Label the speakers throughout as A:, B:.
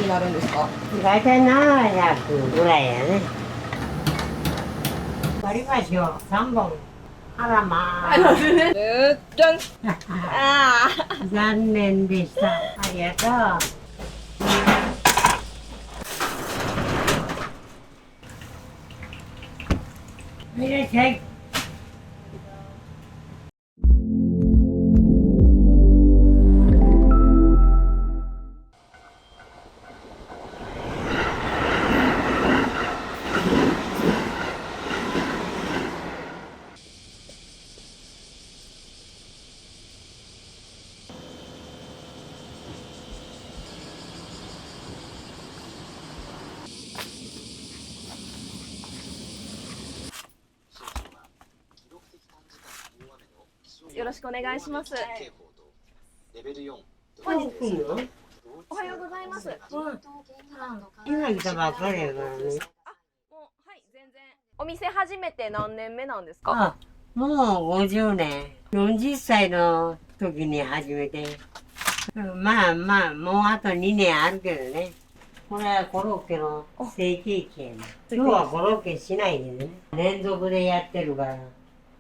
A: になるんですか？
B: 大体700ぐらいやね。割り箸を3本。あらまあ。
A: じゃん。あ
B: 残念でした。ありがとう。いらっしゃい。
A: よろしくお願いします。
B: 本日来るの？
A: おはようございます。
B: 今来たばっかりやからね。
A: もうはい全然。お店始めて何年目なんですか？
B: あ、もう50年。40歳の時に始めて。まあまあ、もうあと2年あるけどね。これはコロッケの成形期やね。今日はコロッケしないでね。連続でやってるから。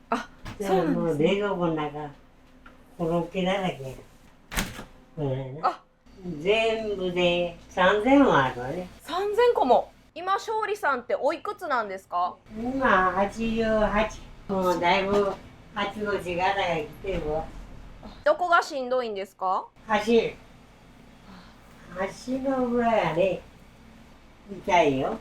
A: あ、そうなん
B: もう
A: ですね。
B: 冷蔵庫の中、コロッケだらけや。これね。
A: あ、
B: 全部で3000はあるわね。
A: 3000個も。今勝利さんっておいくつなんですか？
B: 今88。もうだいぶあちこちガタが来てるわ。
A: どこがしんどいんですか？
B: 足の裏がね、痛いよ。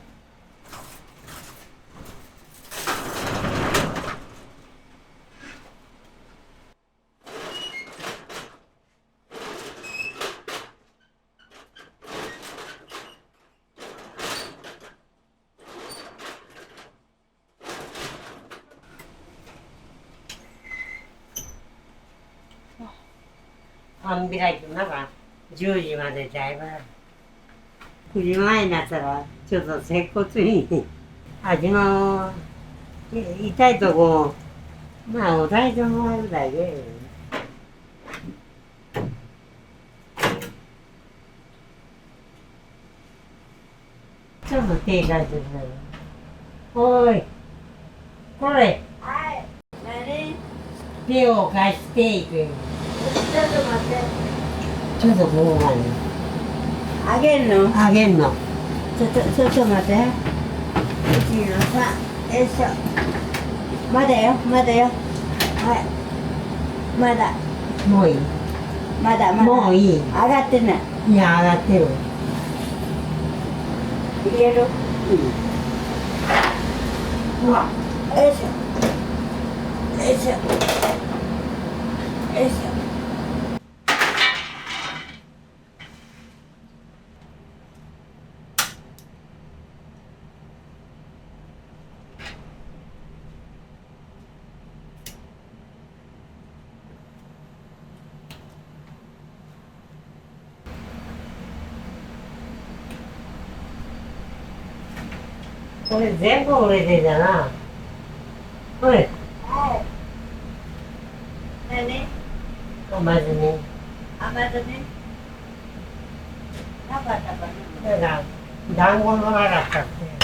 B: 半開きなんか10時までだいぶある。9時前になったらちょっと接骨に足の痛いとこまあ押さえてもらうだけ。ちょっと手貸してください。おい、これ。
C: はい。何？
B: 手を貸していく。
C: ちょっと待って。
B: ちょっとここまで。
C: あげんの？
B: あげんの。
C: ちょっと待って。1の3。よいしょ。まだよ。はい。まだ。
B: もういい。
C: まだ。
B: もういい。
C: 上がってない。
B: いや、上がってる。
C: 入れる？
B: うわ。
C: よいしょ。よいしょ。よいしょ。
B: これ全部売れてんだな。おい、
C: はい。何？
B: まずね。
C: あ、まだね。なかったかな。
B: だから団子のなかったって。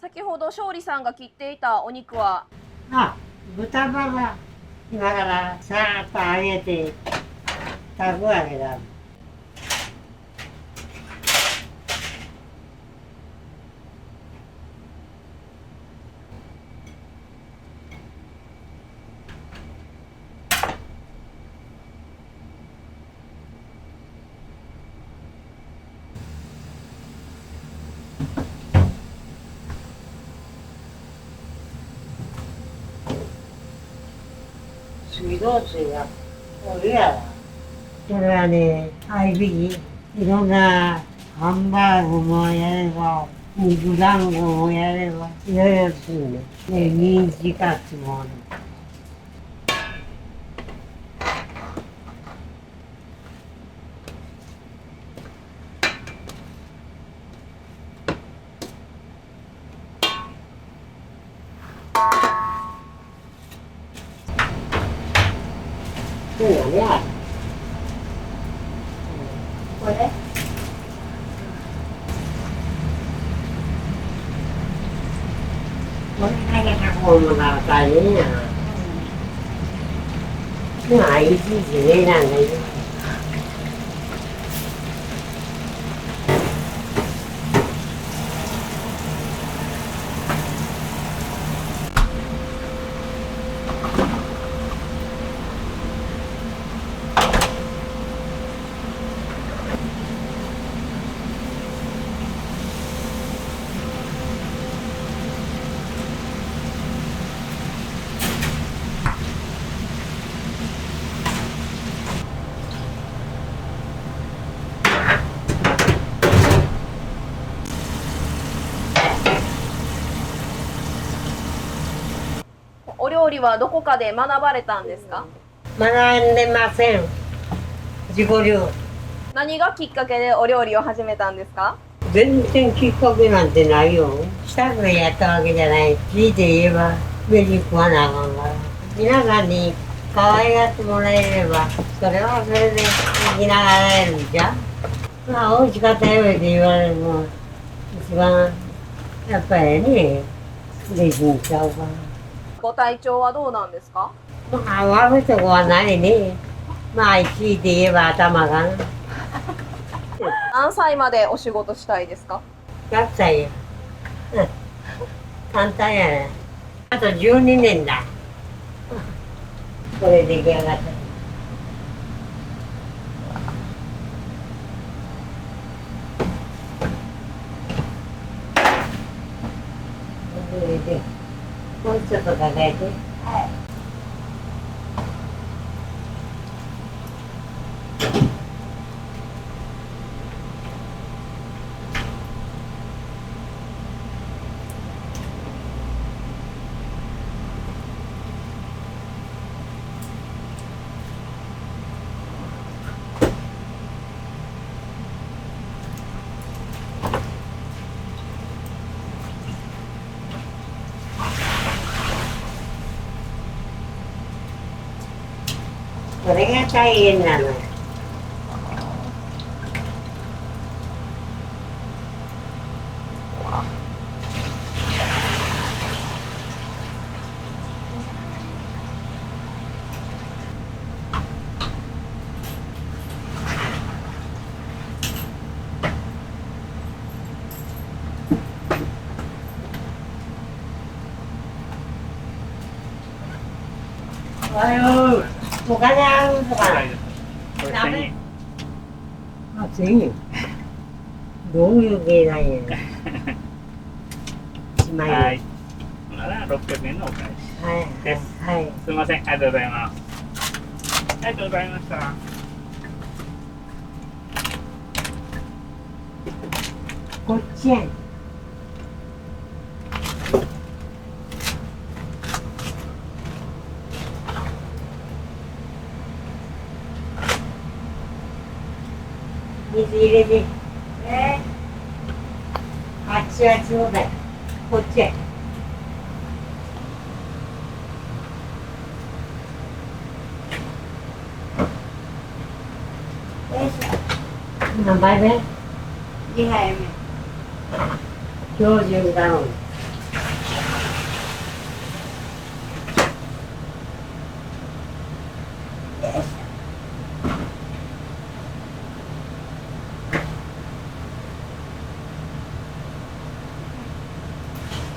A: 先ほど勝利さんが切っていたお肉は
B: あ、豚バラ今からさーっと揚げて炊くわけだ。水道水がおるやろ。それはね、合いびき、いろんなハンバーグもやれば、肉団子もやれば、いろいろするね。で、ミンチカツもね。そうだね。
C: これ
B: これだけ運ぶのが大変やな。まあ、いちいち値段がいる。
A: お料理はどこかで学ばれたんですか？
B: 学んでません。自己流。
A: 何がきっかけでお料理を始めたんですか？
B: 全然きっかけなんてないよ。したくやったわけじゃない。強いて言えば、飯食わなあかんから。皆さんに可愛がってもらえれば、それはそれで生きながらえるんじゃ。まあ、美味しかったよって言われるのが一番、やっぱりね、嬉しいんちゃうかな。
A: ご体調はどうなんですか？
B: まあ、悪いとこはないね。まあ、強いて言えば頭かな。
A: 何歳までお仕事したいですか
B: 100歳や。うん。簡単やね。あと12年だ。これ出来上がった。これで、もうちょっと考えて。はい。これが大変なのよ。おはよう。お金あるとか。
D: これ1000円。
B: あ、1000円。どういう計算や。1万円。
D: はい。なら600円のお返し。
B: はい。
D: です
B: はい。
D: すみません、ありがとうございます。ありがとうございました。
B: こっちやん。水入れて。あっちはちょうだい。こっちや。よいしょ。何杯目
C: 2杯目。
B: 標準だろう。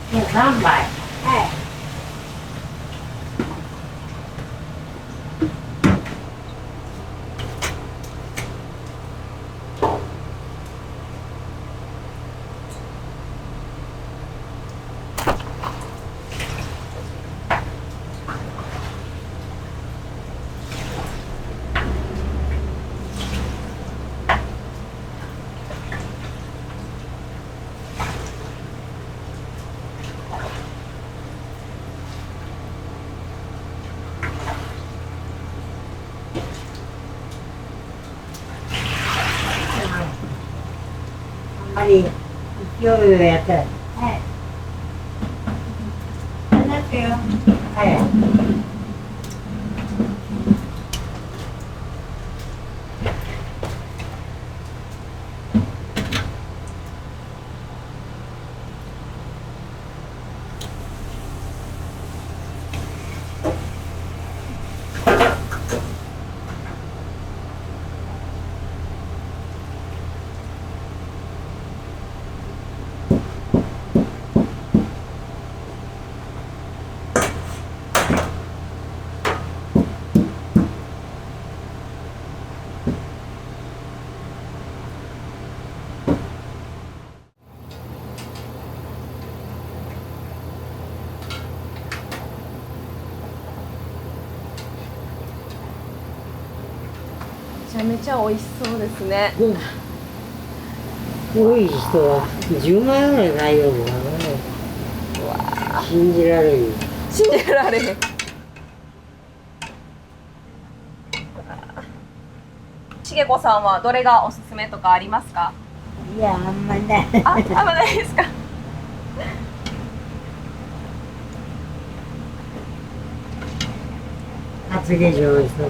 B: もう3杯。
C: はい。
B: 今日やったら。
C: はい。話すよ。
B: はい。
A: めちゃめちゃ美味しそうですね。
B: 多い人は10万ぐらい買いよるからね。信じられる。
A: 信じられへん。しげこさんはどれがおすすめとかありますか？
C: いや、あんまない。
A: あんまないですか？
B: 厚化粧の人。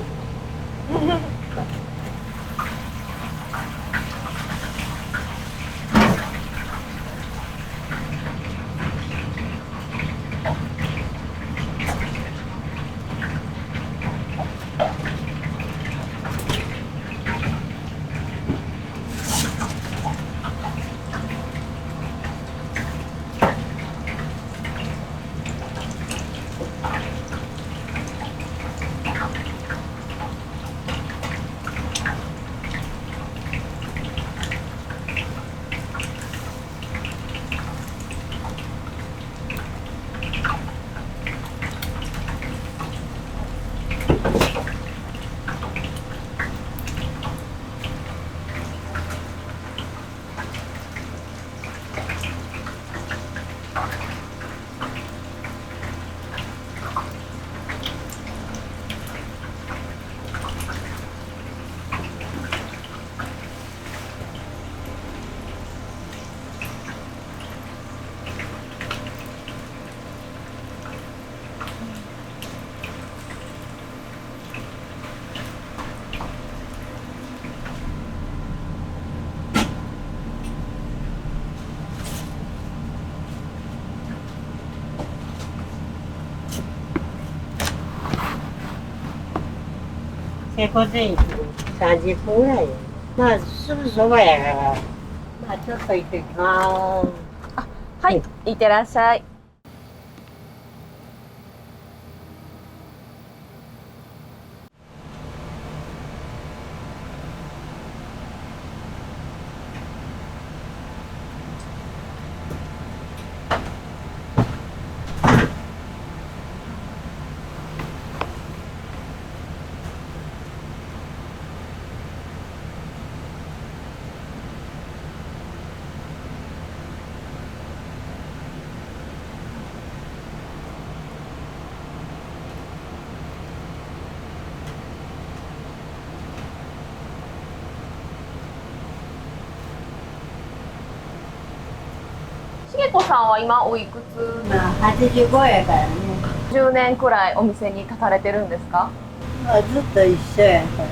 B: 結構で30分ぐらいよ。まあすぐそばやから、まあちょっと行ってきます。
A: はい、いってらっしゃい。しげこさんは今おいくつ？
C: まあ、85やからね。
A: 10年くらいお店に立たれてるんですか？
C: まあ、ずっと一緒やから。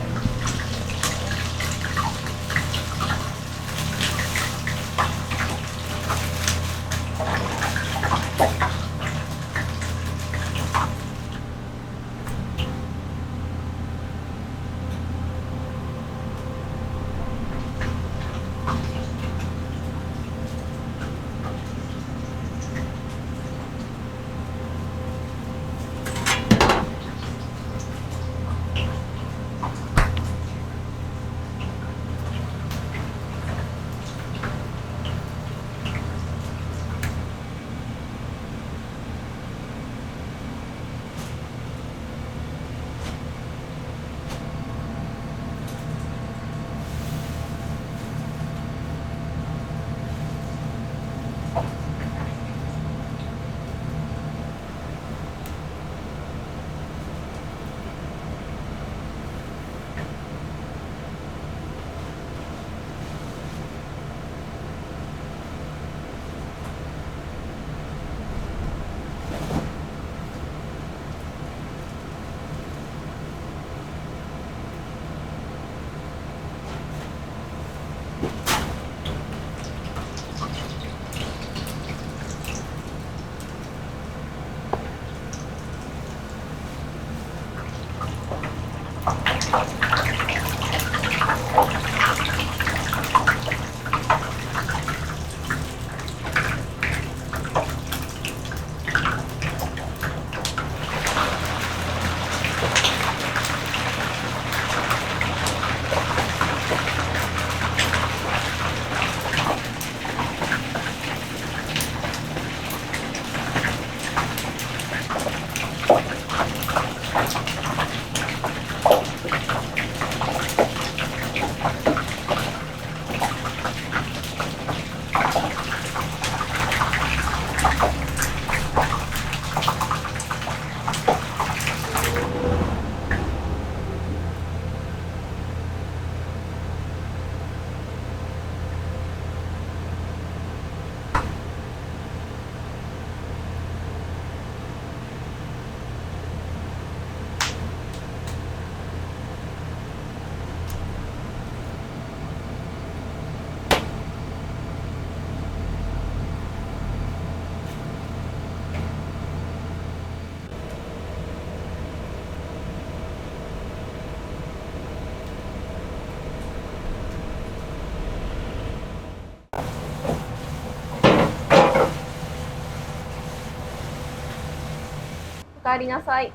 A: かえりなさい。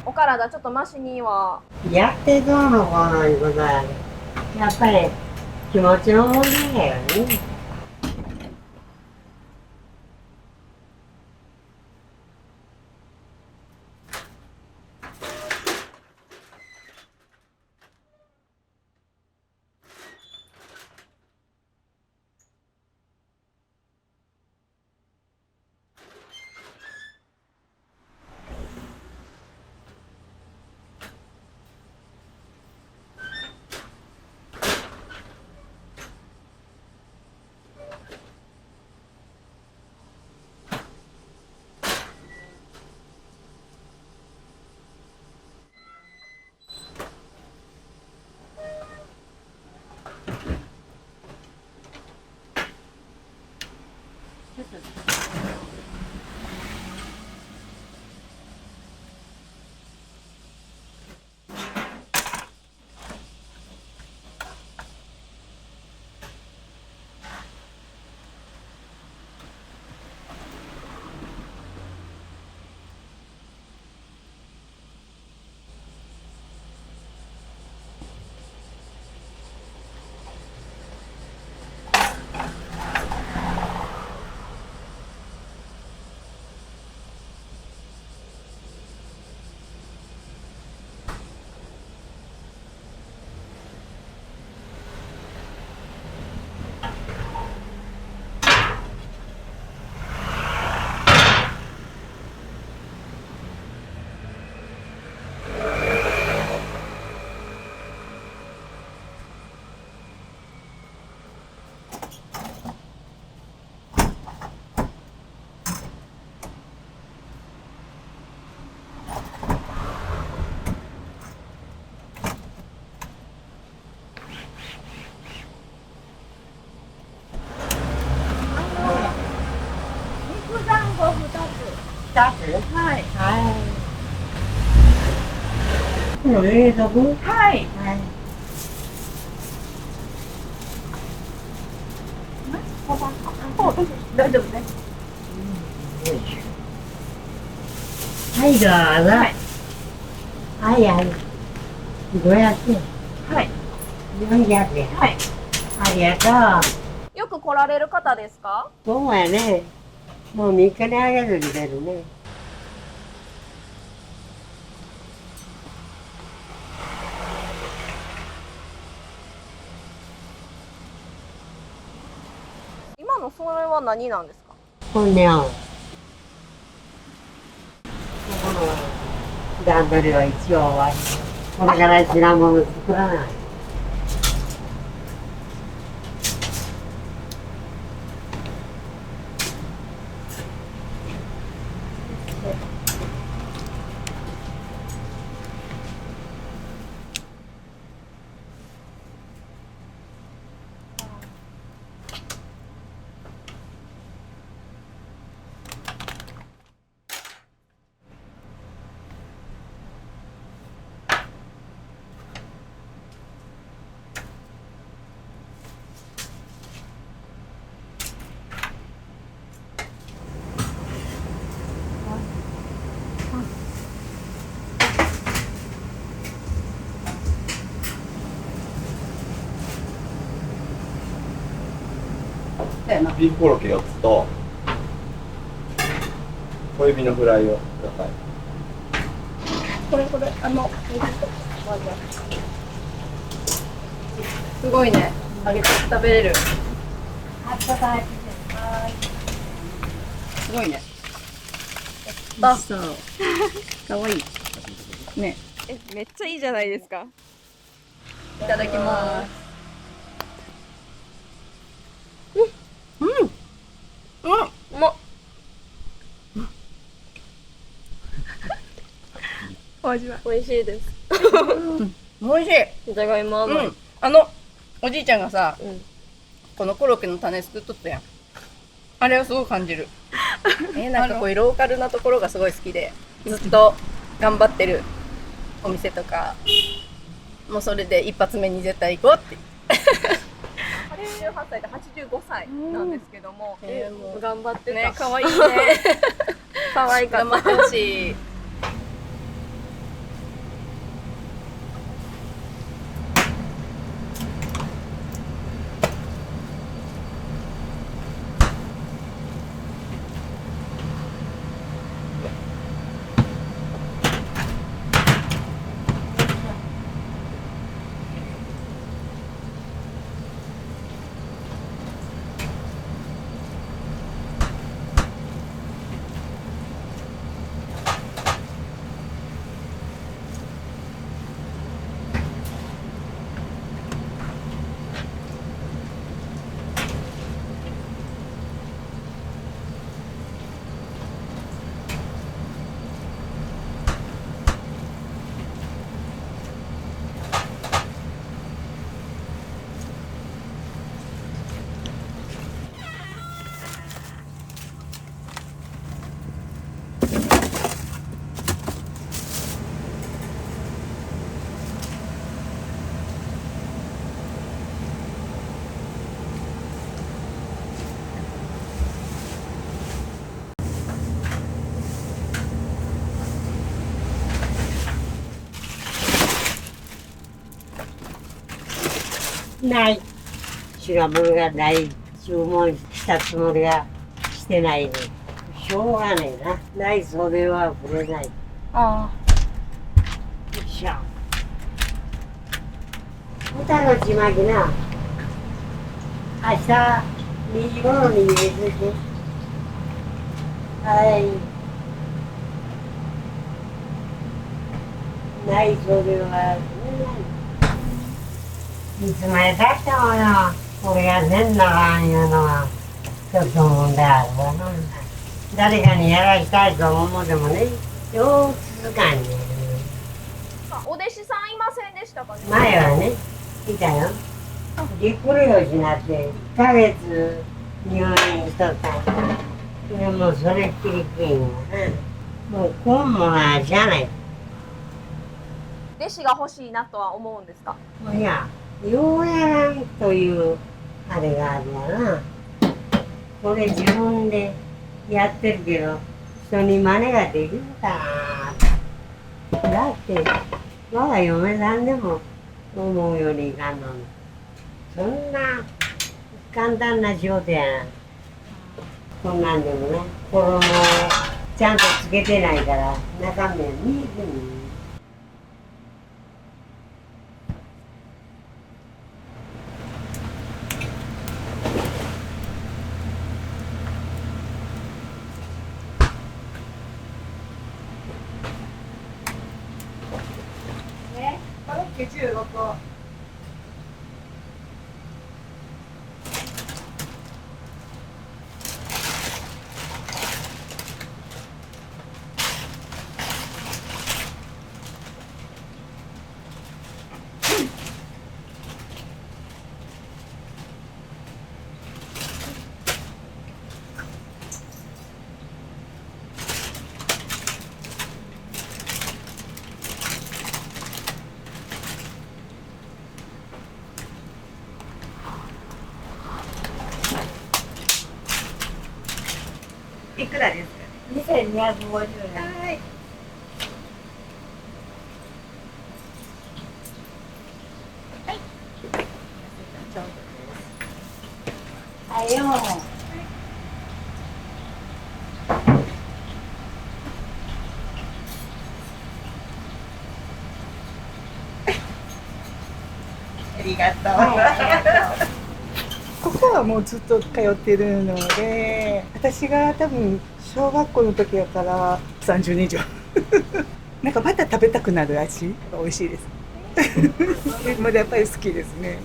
A: お体ちょっとマシには。
B: やってどうのこうのいうことは、やっぱり気持ちの問題だよね。2つはい。はい。これ冷蔵庫はい。はい。
A: 大丈夫ね。
B: はい、どうぞ。はい。はい、はい。500円。はい。400円。はい。ありがとう。
A: よく来られる方ですか？
B: そうやね。もう3日にあげるみたいなね。
A: 今のそれは何なんですか？
B: こんねを。ここの段取りは一応終わり。これから品物作らない。
E: ビーフコロッケ4つと小指のフライをください。
A: これすごいね。揚げて食べれる。すごいね。そう。かわいい。ね。めっちゃいいじゃないですか。いただきます。うまっ。お味は美味しいです。
F: 美味しい。
A: じゃがいも甘い。
F: おじいちゃんがさ、
A: このコロッケの種作っとったやん。あれはすごい感じる。なんかこういうローカルなところがすごい好きで、ずっと頑張ってるお店とか、もうそれで一発目に絶対行こうって。
F: 88歳で85歳なんですけども、
A: もう
F: 頑張ってた。
A: ね、可愛いね。
F: 可愛かった。
A: 頑張ってほしい。
B: ない。品物がない。注文したつもりがしてないで。しょうがねえな。ない袖は触れない。よ
A: あ
B: いしょ。歌のちまきな。明日2時頃に入れてて。はい。ない袖は触れない。いつまでたってもよ、これがせんならんいうのは、ちょっと問題あるわな。誰かにやらしたいと思うでもね、よう続かんねん。
F: お弟子さんいませんでしたかね。
B: 前はね、いたよ。ぎっくり腰になって、1ヶ月入院しとったんや。でもそれっきりきんよな。もうこんもなじゃない。
F: 弟子が欲しいなとは思うんですか。
B: いや、ようやらんというあれがあるやな。これ自分でやってるけど、人に真似ができるかな。だって、我が嫁さんでも思うようにいかんのに。そんな簡単な仕事やん。こんなんでもね、衣をちゃんとつけてないから、中身は見えてん。
A: コロッケ15個。いくらですか。
C: 2250円。
A: はい。
C: はいよ。
A: ありがとう。
G: ここはもうずっと通ってるので、私が多分小学校の時やから30年以上なんかまた食べたくなる味が美味しいですまだやっぱり好きですね。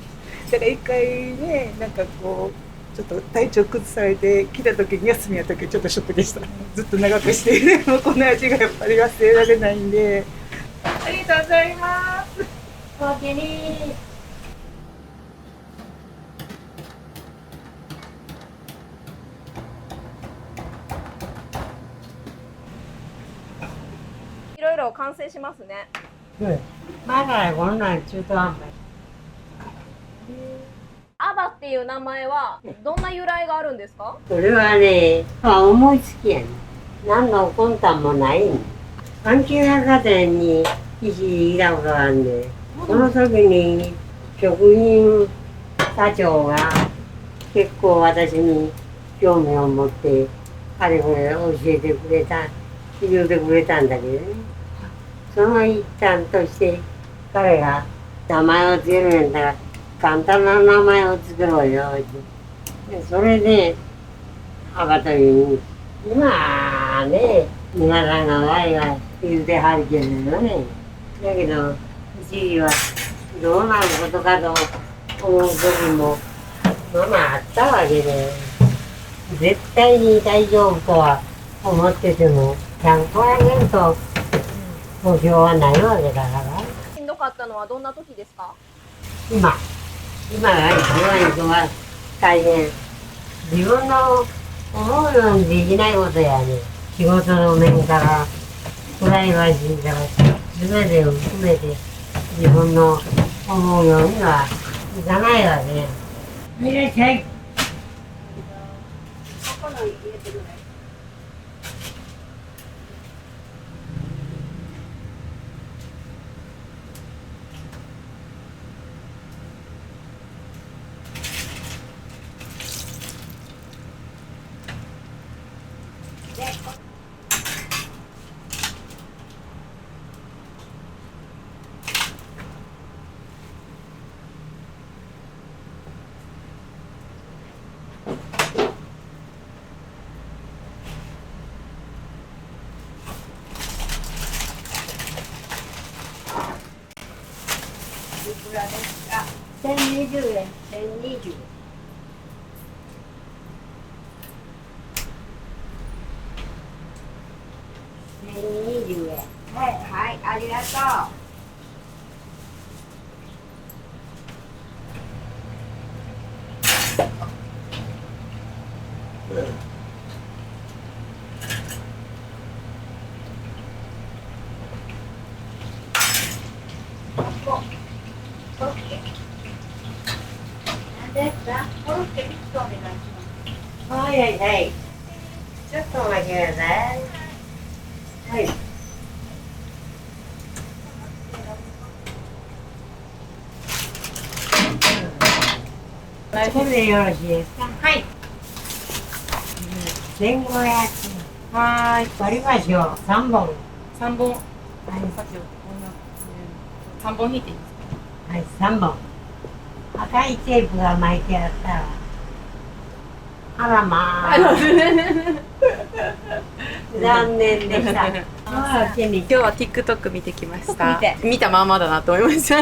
G: だから一回ね、なんかこうちょっと体調崩されて来た時に、休みやった時ちょっとショックでした。ずっと長くしてもうこの味がやっぱり忘れられないんで。ありがとうございます。
C: おおきに。
F: 完成しますね。
B: まだこんなん中途半端。
F: アバっていう名前はどんな由来があるんですか？
B: それはね、思いつきやね。何の魂胆もないね。阪急百貨店に一時いたことがあるんで、その時に職員社長が結構私に興味を持って、あれこれ教えてくれた、言うてくれたんだけどね。その一環として彼が名前を付けるんやったら簡単な名前を作ろうよって。でそれで、アバという、まあね、皆さんがワイワイ言うてはるけどね。だけど、一時はどうなることかと思う時も、まあまああったわけで、絶対に大丈夫とは思ってても、100%目標はないわけだから。
F: しんどかったのはどんな時ですか？
B: 今が一番は大変。自分の思うようにできないことやね。仕事の面から、プライバシーから、全てを含めて自分の思うようにはいかないわけや。いらっしゃい。1020円、1020円。1020円。はい、はい、ありがとう。はいはいはい。ちょっとお待ちください。はい。これでよろしいですか？
A: はい。
B: 1500
A: はーい。
B: 割り箸を3本。
A: 3本。
B: はい、
A: さっき3本引いていいですか？
B: はい、3本。赤いテープが巻いてあったら。あらまあ。残念でした。今
A: 今日は TikTok 見てきました。
F: 見て
A: 見たまんまだなと思いました。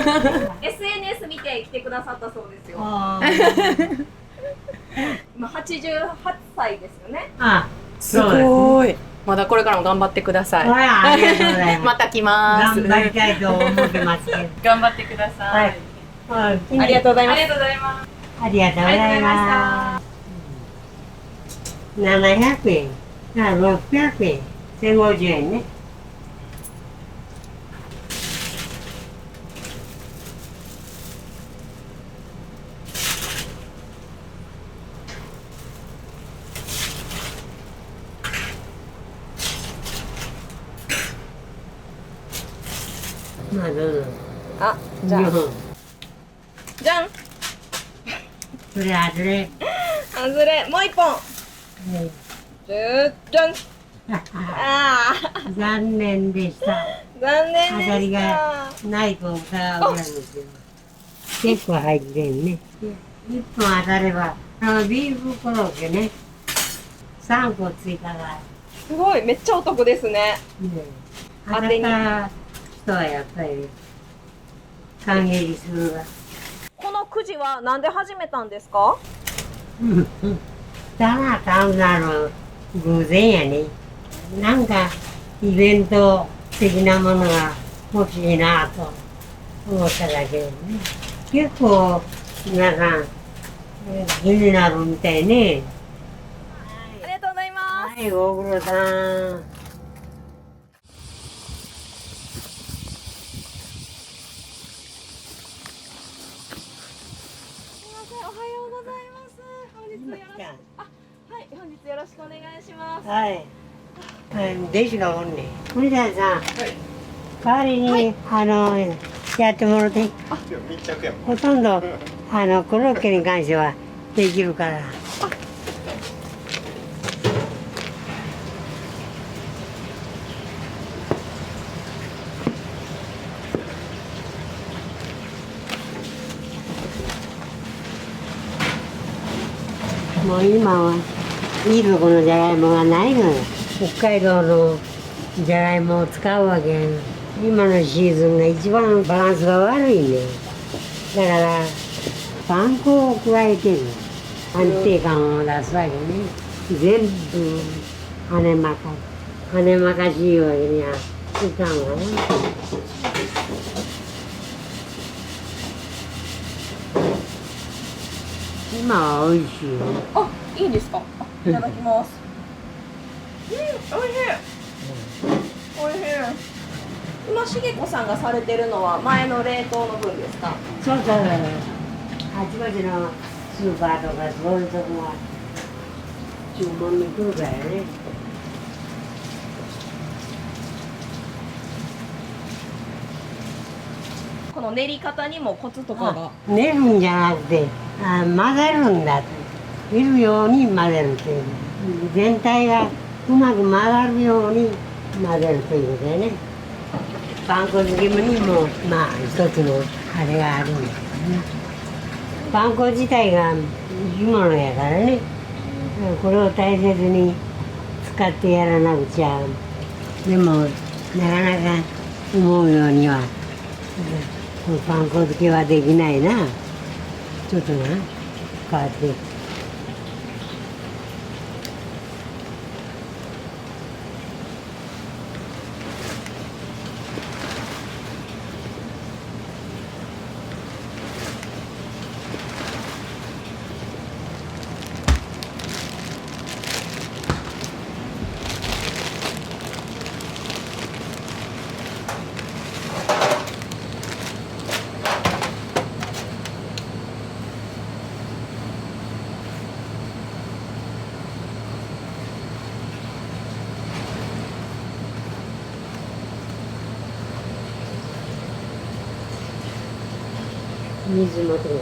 F: SNS 見て来てくださったそうですよ。
B: あ
F: 今88歳ですよね。
B: あ、
A: すごい。まだこれからも頑張ってください。
B: ありがとうございます。
A: また来ます。
B: 頑張りたいと思ってますけど。
A: 頑張ってください。
B: あ
A: ありがとうございます。
F: ありがとうございます。
B: ありがとうございます。700円、600円、1050円ね。まあどうぞ。
F: あ、じゃあ、
B: 2本。
F: じゃん。
B: それ外れ。
F: 外れ、もう一本。じゃん。ああ、
B: 残念でした。
F: 残念
B: 当た
F: でし
B: りが
F: た。
B: ないと疑うぐらいですよ。結構入ってんね。1本当たれば、ビーフコロッケね。3個ついたら、
F: すごい、めっちゃお得ですね。
B: ね、当たっ
F: 当てに
B: た人はやっぱり歓迎するわ。
F: このくじはなんで始めたんですか？
B: ただ単なる偶然やね。なんかイベント的なものが欲しいなと思っただけでね。結構皆さん気になるみたいね。
F: ありがとうございます。
B: はい、ご苦労さん。
F: はい、本日よろしくお願いします。
B: はい。弟子がおんねん。古田さん、代わりに、やってもらって、
E: 密着やもん。
B: ほとんど、コロッケに関してはできるから。もう今はいいとこのじゃがいもがないのよ。北海道のじゃがいもを使うわけ。今のシーズンが一番バランスが悪いね。だからパン粉を加えてる。安定感を出すわけね。全部羽まかしいわけにはいかんわね。今は美味しいよ。
F: あ、いいんですか。いただきます。美味しい。美味しい。今しげこさんがされてるのは前の冷凍の分ですか。
B: そうそうそう。あちこちのスーパーとかそういうとこは注文に来るからね。
F: この練り方にもコツとかが。
B: 練るんじゃなくて混ぜるんだ。いるように混ぜるという。全体がうまく混ざるように混ぜるということでね。パン粉漬けにもまあ一つのあれがあるんだけどね。パン粉自体が生き物やからね。これを大切に使ってやらなくちゃ。でもなかなか思うようにはパン粉漬けはできないな。ちょっとな変わって。水もとる。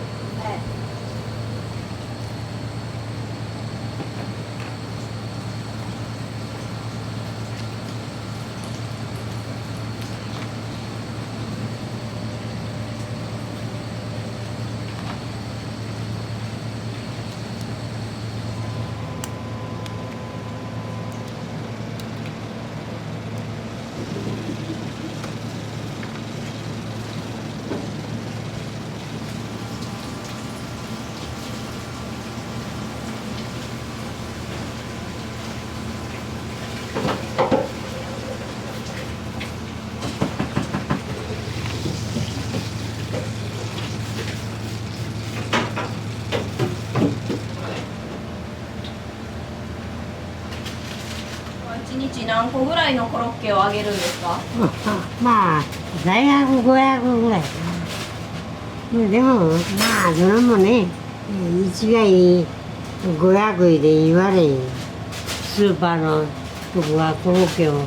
F: 一日何個ぐらいのコロッケを揚げるんですか。
B: まあ大学500ぐらいかな。でもまあそれもね一概500で言われん。スーパーのとこはコロッケを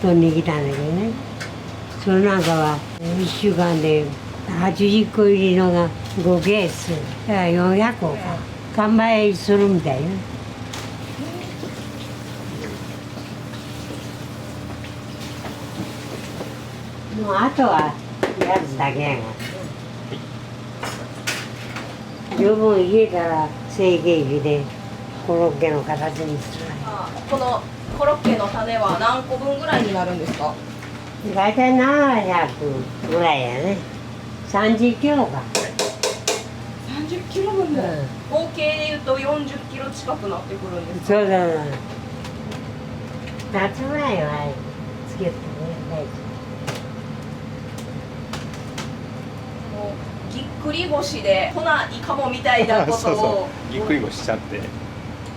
B: 取りに来たんだけどね。それなんかは1週間で80個入りのが5ケース。だから400個か完売するみたいな。もうあとはやつだけやが十分入れたら成形機でコロッケの形にする。
F: このコロッケの種は何個分ぐらいになるんですか。
B: 大体700ぐらいやね。30キロか。
F: 30キロ分も、合計でいうと40キロ近くなってくるんですか。
B: そうだな。夏ぐらいはつけてね大丈
F: もうぎっくり腰でほなイカもみたいなことを
E: そうそうぎっくり腰しちゃって、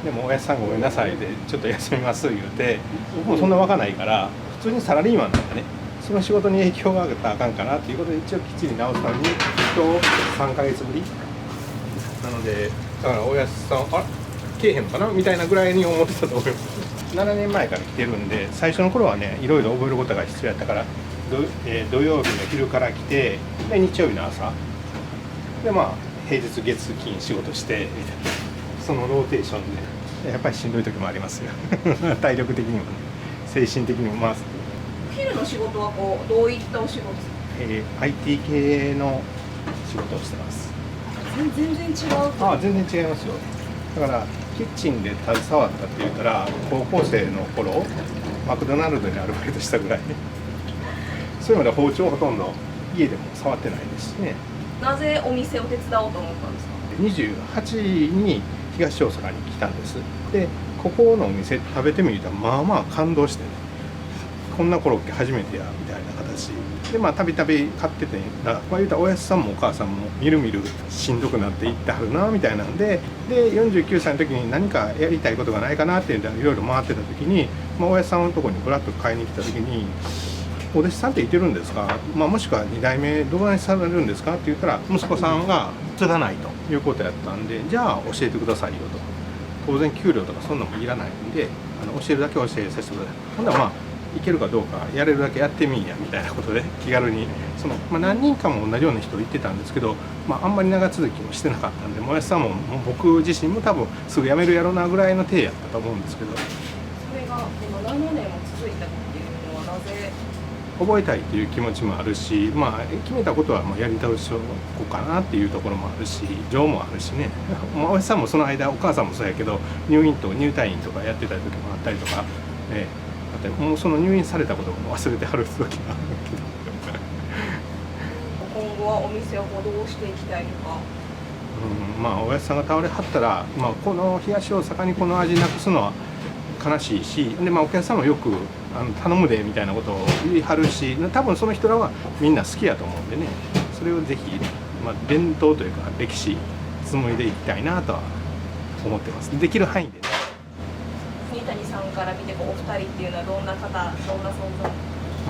E: でもおやじさんごめんなさいでちょっと休みます言うて、もうそんなわかないから普通にサラリーマンなんでね、その仕事に影響があったらあかんかなっていうことで一応きっちり直すために今日3ヶ月ぶりなので、だからおやじさんあけえへんのかなみたいなぐらいに思ってたと思います。7年前から来てるんで、最初の頃はねいろいろ覚えることが必要やったから、土曜日の昼から来て、で日曜日の朝で、まあ平日月金仕事してみたいな、そのローテーションでやっぱりしんどい時もありますよ体力的にもね、精神的にも。まあ
F: お昼の仕事はこうどういったお仕事ですか？IT
E: 系の仕事をしてます。
F: 全然違う。
E: 全然違いますよ。だからキッチンで携わったって言ったら、高校生の頃マクドナルドにアルバイトしたぐらいそういうので包丁ほとんど家でも触ってないですしね。
F: なぜお店を手伝おうと思ったんですか
E: 28に東大阪に来たんです。でここのお店食べてみたらまあまあ感動してね、こんなコロッケ初めてやみたいな形で、まあたびたび買ってて、まあ言うたらおやつさんもお母さんもみるみるしんどくなっていってはるなみたいなんで、49歳の時に何かやりたいことがないかなっていろいろ回ってた時に、まあ、おやつさんのところにぶらっと買いに来た時に「お弟子さんっていてるんですか？まあ、もしくは2代目どうなりされるんですか?」って言ったら、息子さんが継がないということやったんで、じゃあ教えてくださいよと。当然給料とかそんなのもいらないんで、教えるだけ教えさせてください。ほんならまあいけるかどうかやれるだけやってみんやみたいなことで気軽に何人かも同じような人言ってたんですけど、あんまり長続きもしてなかったんで、もやしさんも僕自身も多分すぐ辞めるやろうなぐらいの体やったと思うんですけど、
F: それが今7年も続いたっていうのはなぜ？
E: 覚えたいっていう気持ちもあるし、決めたことはやり倒しようかなっていうところもあるし、情もあるしねおやしさんもその間お母さんもそうやけど入院退院とかやってた時もあったりとか、もうその入院されたことも忘れてはる時があるけど
F: 今後はお店をどうしていきたいのか。
E: おやじさんが倒れはったら、この東大阪にこの味なくすのは悲しいし、で、お客さんもよく頼むでみたいなことを言いはるし、多分その人らはみんな好きやと思うんでね、それをぜひ、伝統というか歴史紡いでいきたいなとは思ってます。できる範囲でね。
F: 国谷さんから見てお二人っていうのはどんな方、どんな存在？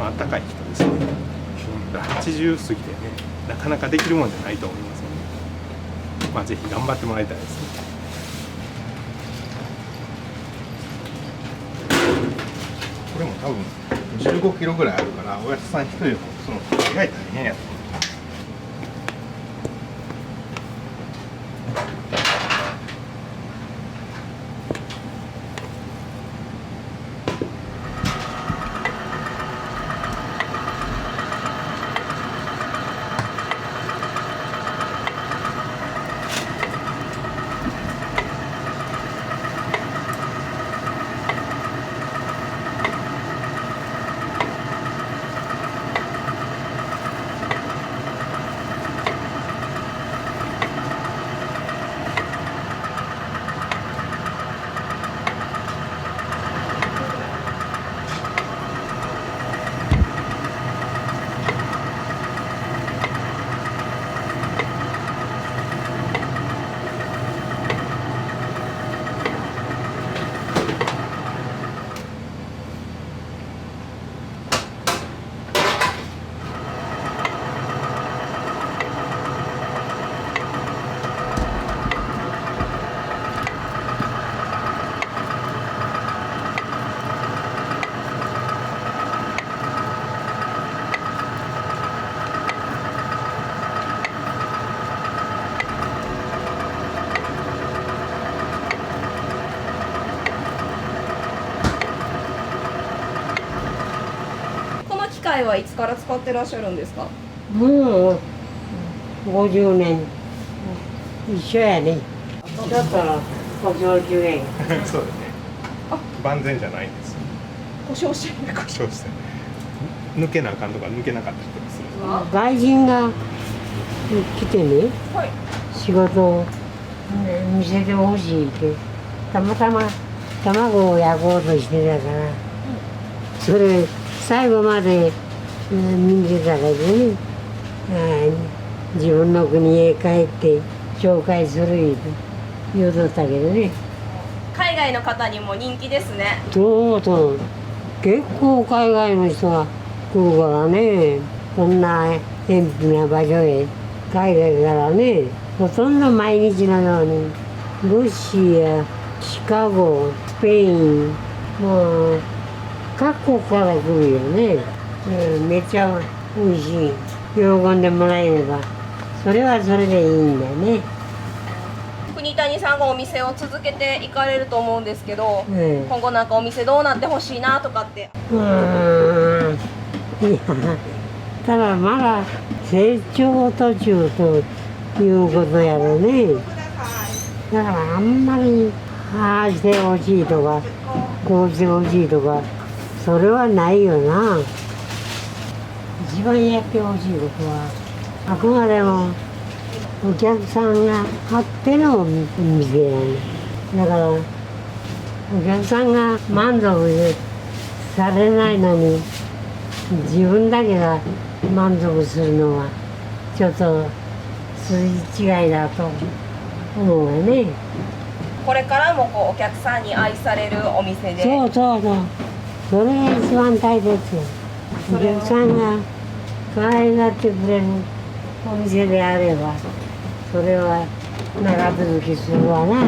E: あったかい人ですね。80過ぎてね、なかなかできるもんじゃないと思いますので、ぜひ頑張ってもらいたいですね。これも多分15キロぐらいあるから、おやつさん一人でもその意外と大変やと思う。
F: 機械はいつから使ってらっしゃるんですか？
B: もう50年一緒やね。ちょっと故障中や。
E: そうですね。万全じゃないんですよ。
F: 故障してる。
E: 故障して抜けなあかんとか抜けなかったりとかする。
B: 外人が来てね、
F: はい。
B: 仕事を見せてほしいってたまたま卵を焼こうとしてたから、それ最後まで見てたけどね、自分の国へ帰って紹介する言うとったけどね。
F: 海外の方にも人気ですね。
B: そうそう、結構海外の人が来るからね、こんな偏僻な場所へ海外からね、ほとんど毎日のようにロシア、シカゴ、スペイン、もう各国から来るよね。めっちゃ美味しい。喜んでもらえれば、それはそれでいいんだよね。
F: 国谷さんがお店を続けていかれると思うんですけど、
B: うん
F: 今後なんかお店どうなってほしいなとかって。
B: いや、ただまだ成長途中ということやろね。だからあんまりああしてほしいとかこうしてほしいとかそれはないよな。一番やってほしいことはあくまでもお客さんがあってのお店やね。だからお客さんが満足されないのに自分だけが満足するのはちょっと筋違いだと思うよね。
F: これからもこうお客さんに愛されるお店で。
B: そうそうそう。それが一番大切よ。お客さんが可愛がってくれるお店であればそれは長続きするわな。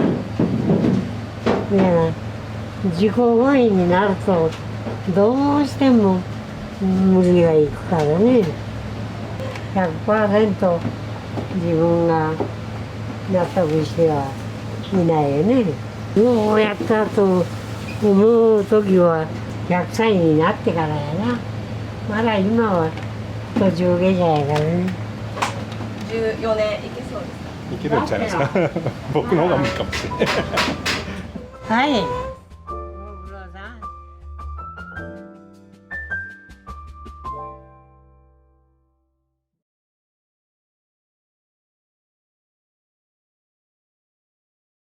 B: だから自己本位になるとどうしても無理がいくからね。100% 自分が納得してはいないよね。ようやったと思う時は100歳になってからやな。まだ今は途中下車やからね。
F: 14年いけそうですか。
E: いけるんちゃいますか僕の方が無理かもしれない
B: はい。